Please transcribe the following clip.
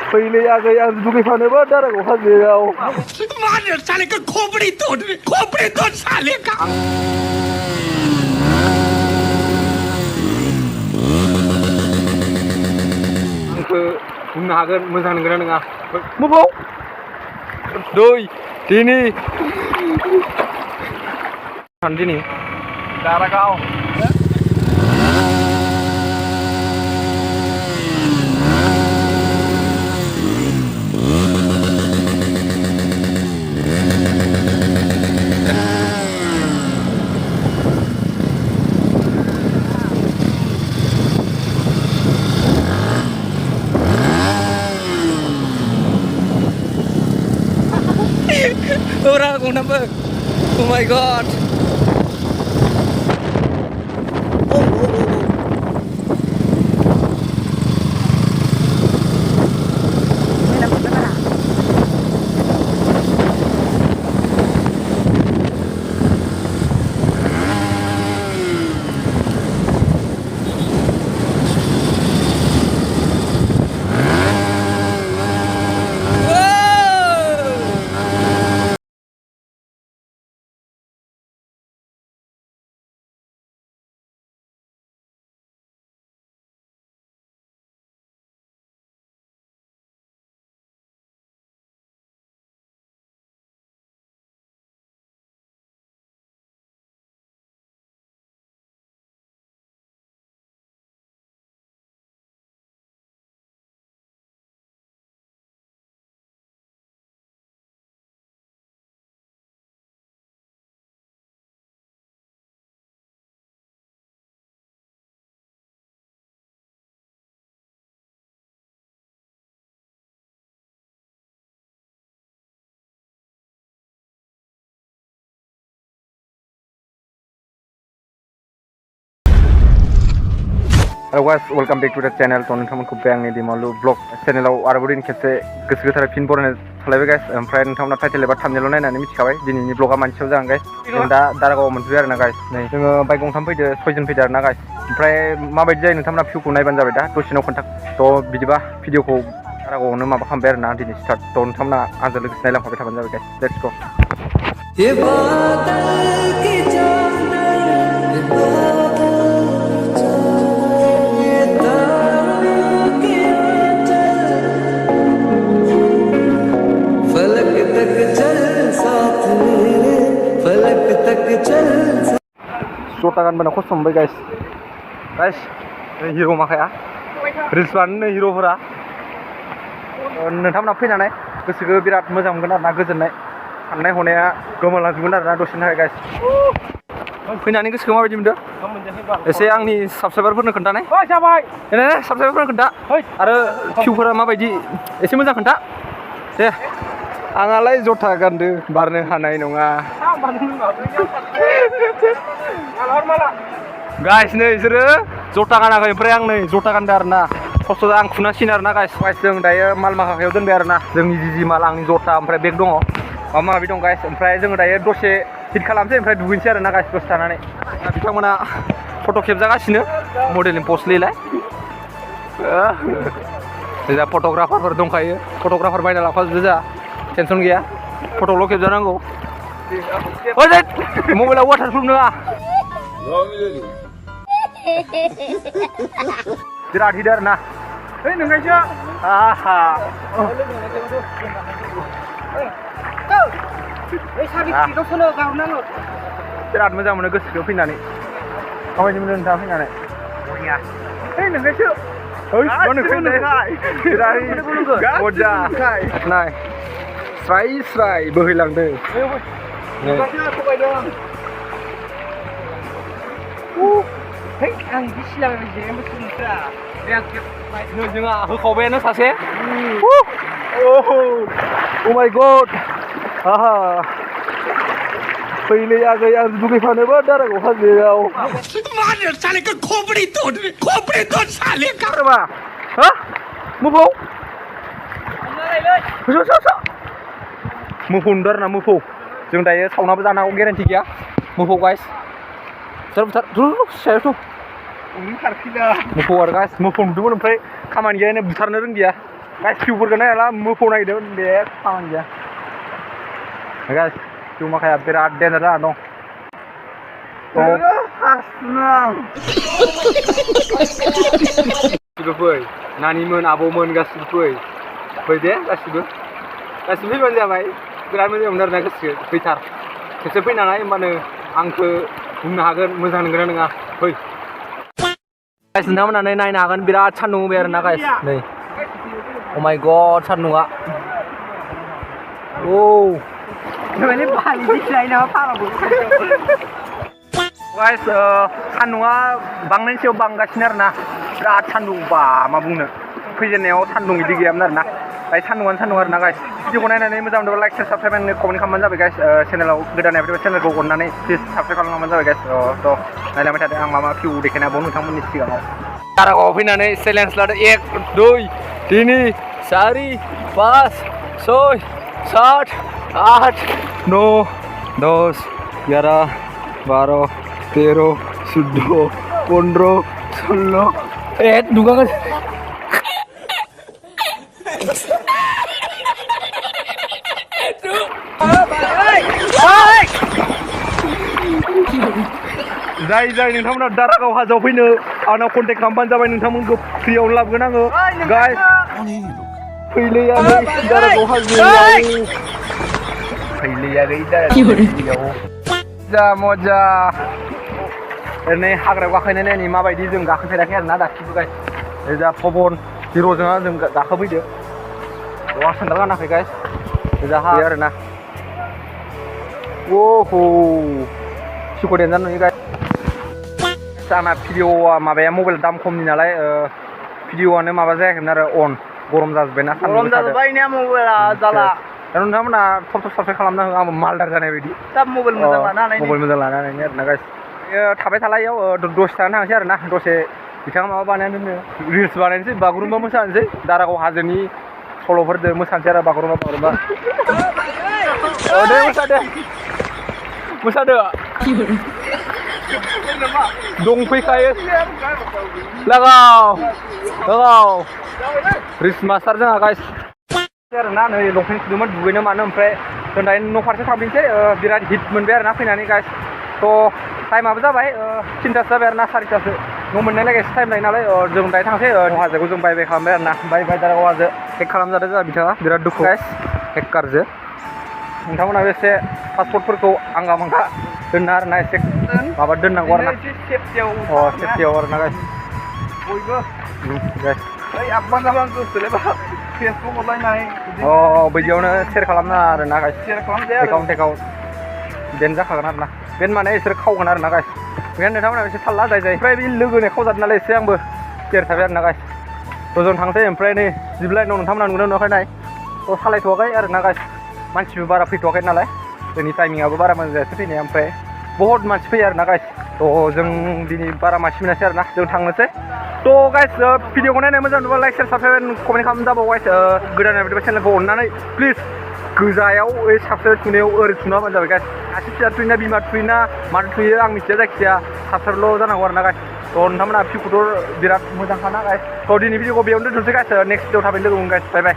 फैलै आगै आं दुगैफानोबा दारागाव हाजोआव मा होनो साले का खोपड़ी तोड़ साले का आंखौ बुंनो हागोन मोजां नंगौना नङा मबाव दै दिनै दिनै दारागाव Orang aku nampak. Oh my god. Hello guys, welcome back to the channel. नोंथांमोनखौ बे आंनि दिमालु ब्लग चेनेलाव आरोबाव दिन खेबसे गोसो गोथारै फिन बरायनाय थालायबाय गाइस। ओमफ्राय नोंथांमोना टाइटेल एबा थाम्बनेइल नायनानै मिथिखाबाय दिनैनि ब्लगा मानि सायाव जागोन गाइस। जों दा दारागावआव मोनफैबाय आरोना गाइस। नै जोङो बाइक गंथाम फैदो 6 जन फैदो आरोना गाइस। ओमफ्राय माबायदि जायो नोंथांमोना भिउखौ नायबानो जाबाय दा दसेनाव खोन्था। थ' बिदिबा भिडिअखौ दारागावआवनो माबा खालामबाय आरोना दिनै स्टार्ट। थ' नोंथांमोना आंजों लोगोसे नायलांफाबाय थाबानो जाबाय गाइस। Let's go. ये बादल की जटा गानबोना खस्थ' मोनबाय गाइस। गाइस हिर' माखाया रिल्स बानायनो हिर'फोरा नोंथांमोना फैनानै गोसोखौ बिराद मोजां मोनगोन आरोना गोजोननाय साननाय हनाया गोमालांजोबगोन आरोना दसेनि थाखाय गाइस। फैनानै गोसोखौ माबायदि मोनदों एसे आंनि साबसक्राइबारफोरनो खोन्थानाय जाबाय साबसक्राइबारफोरनो खोन्था आरो भिउफोरा माबायदि एसे मोजां खोन्था दे। आंहालाय जथा गानदो बारनो हानाय नङा गाइस। नै बिसोरो जटा गानाखै ओमफ्राय आं नै जटा गानदों आरोना खस्थ' आं खुनांसिगोन आरोना गाइस। जों दायो माल माखायाव दोनबाय आरोना जोंनि जि माल आंनि जटा ओमफ्राय बेग दङ माबा माबि दं गाइस। ओमफ्राय जोङो दायो दसे हिट खालामसै ओमफ्राय दुगैनोसै आरोना गाइस दसे थानानै। बिथांमोना फट' खेबजागासिनो मडेलिं पस्टलिलाय जा फट'ग्राफारफोर दंखायो फट'ग्राफार बायना लाफाजोबदो जा टेनसन गैया फट'ल' खेबजानांगौ। मबाइलाव वाटारप्रुफ नङा बिराद हिट आरोना नोंखायसो बिराद मोजां मोनो गोसोखौ फैनानै। माबायदि मोनो नोंथाङा फैनानै नोंखायसो नाय स्राय स्राय बोहैलांदों। जोंहा होखावबायानो सासे oh my god फैलै आगै आं दुगैफानोबा दारागाव हाजोआव मा होनो साले का खोपड़ी तोड़ साले का हा मोफौ मोफौ नुदों आरोना मोफौ जों दायो सावनाबो जानो हागौ गेरेन्टि गैया मोफौ गाइस। मोफौ आरो गाइस मोफौ नुदोंमोन ओमफ्राय खामानि गैयानो बुथारनो रोंदिया गाइस भिउफोरखौ नायला मोफौ नागिरदों बे खामानि गैया गाइस भिउ माखाया बिराद डेन्जार जाना दं गासिबो फै नानिमोन आबौमोन गासिबो फै दे गासिबो फैबानो जाबाय बिराद मोजां मोनो आरोना गोसोखौ फैथार खेबसे फैनानै होमबानो आंखौ बुंनो हागोन मोजां नंगोना नङा फै गाइस नोंथांमोनहा नायनो हागोन बिराद सान्दुं होबाय आरोना गाइस नै अ माय गड सान्दुंआ औ माने बाली दिखलायना फाराबो गाइस सान्दुंआ बांनायनि सायाव बांगासिनो आरोना बिराद सान्दुं बा मा बुंनो फैजेननायाव सान्दुं बिदि गैयामोन आरोना दायो सान्दुंआनो सान्दुं आरोना गाइस भिडिअखौ नायनानै मोजां मोनोबा लाइक शेयार साबस्क्राइब आंनो कमेन्ट खालामबानो जाबाय गाइस चेनेलाव गोदान नायफैदोंबा चेनेलखौ अननानै प्लिज साबस्क्राइब खालामबानो जाबाय गाइस नायलांबाय थादो आं मा भिउ देखायनो हाबावो नोंथांमोननि सिगाङाव दारागावआव फैनानै चेलेन्ज लादो 1 2 3 4 5 6 7 8 9 10 11 12 13 14 15 16 duga kan जाय नोंथांमोना दारागाव हाजोआव फैनो आंनाव कन्टेक्ट खालामबानो जाबाय नोंथांमोनखौ फ्रियावनो लाबोगोन आङो गाइस फैलायाखै दारागाव हाजोआव फैलायाखै दारागाव जा मजा ओरैनो हाग्रायाव गाखोनाय नायनि माबायदि जों गाखोफेराखै आरोना दासिमबो गाइस जा पबन हिर'जों जों गाखोफैदो आं सेन्देल गानाखै गाइस जा हा आरोना ओहो सिख' देन्जार नुयो गाइस आंना भिडिअआ माबाया मबाइल दाम खमनि नालाय भिडिअआनो माबा जायाखैमोन आरो अन गरम जाजोब्बायना गरम जाजोब्बाय ने मबाइला जाला दा नोंथांमोना थब साबस्क्राइब खालामना हो आंबो मालदार जानाय बायदि दा मबाइल मोजां लानो हानायनि मबाइल मोजां लानो हानायनि आरोना गाइस थाबाय थालायाव दसे थानानै थांसै आरोना दसे बिथाङा माबा बानायनानै दोनो रिल्स बानायनोसै बागुरुम्बा मोसानोसै दारागाव हाजोनि सल'फोरजों मोसानोसै आरो बागुरुम्बा दे मोसादो दंफैखायो लागाव रिल्स मास्टार जोंहा गाइस आरोना नै लंपेन्ट सुदोंमोन दुगैनो मानो ओमफ्राय जों दायो न' फारसे थांफिनसै बिराद हिट मोनबाय आरोना फैनानै गाइस थ' टाइमाबो जाबाय 3थासो जाबाय आरोना 4थासो न' मोननायलाय एसे टाइम लायो नालाय जों दायो थांसै हाजोखौ जों बाय खालामबाय आरोना बाय दारागाव हाजो हेक खालामजादों जोंहा बिथाङा बिराद दुखु गाइस हेकारजों नोंथांमोनाबो एसे पासपर्टफोरखौ आंगा मांगा दोनना आरोना एसे माबा दोननांगौ आरोना सेफटियाव आरोना गाइस बयबो गाइस ओइ आबमान जाबां गोसोलायबा फेसबुक हरलायनाय बिदियावनो सेयार खालामना आरोना गाइस सेयार खालामजाया एकाउन्ट बेन जाखागोन आरोना बेन माने इसोर खावगोन आरोना गाइस बेखायनो नोंथांमोना एसे थाल ला जाय ओमफ्राय बे लोगोनि खावजादों नालाय एसे आंबो केयार थाबाय आरोना गाइस थ' जों थांसै ओमफ्राय नै जिब लाइनाव नोंथांमोना नुनो नुवाखै नाय थ' सालायथ'वाखै आरोना गाइस मानसिबो बारा फैथ'वाखै नालाय जोंनि टाइमिंआबो बारा मोजां जायासै फैनाया ओमफ्राय बहुत मानसि फैयो आरोना गाइस थ' जों दिनै बारा मानसि मोनासै आरोना जों थांनोसै थ' गाइस भिडिअखौ नायनाय मोजां नुबा लाइक शेयार साबस्क्राइब कमेन्ट खालामनो जाबाव गाइस गोदान नायफैदोंबा चेनेलखौ अननानै प्लिज गोजायाव साबस्क्राइब थुनायाव ओरै थुना होबानो जाबाय गाइस आसि फिसा थुयोना बिमा थुयोना मानो थुयो आं मिथिया जायखिजाया साबस्क्राइबल' जानांगौ आरोना गाइस थ' नोंथांमोना भिउखौथ' बिराद मोजां खाना गाइस थ' दिनै भिडिअखौ बेयावनो दोनथ'सै गाइस नेक्स्ट भिडिअ थाबैनो लोगो मोनगोन गाइस बाय बाय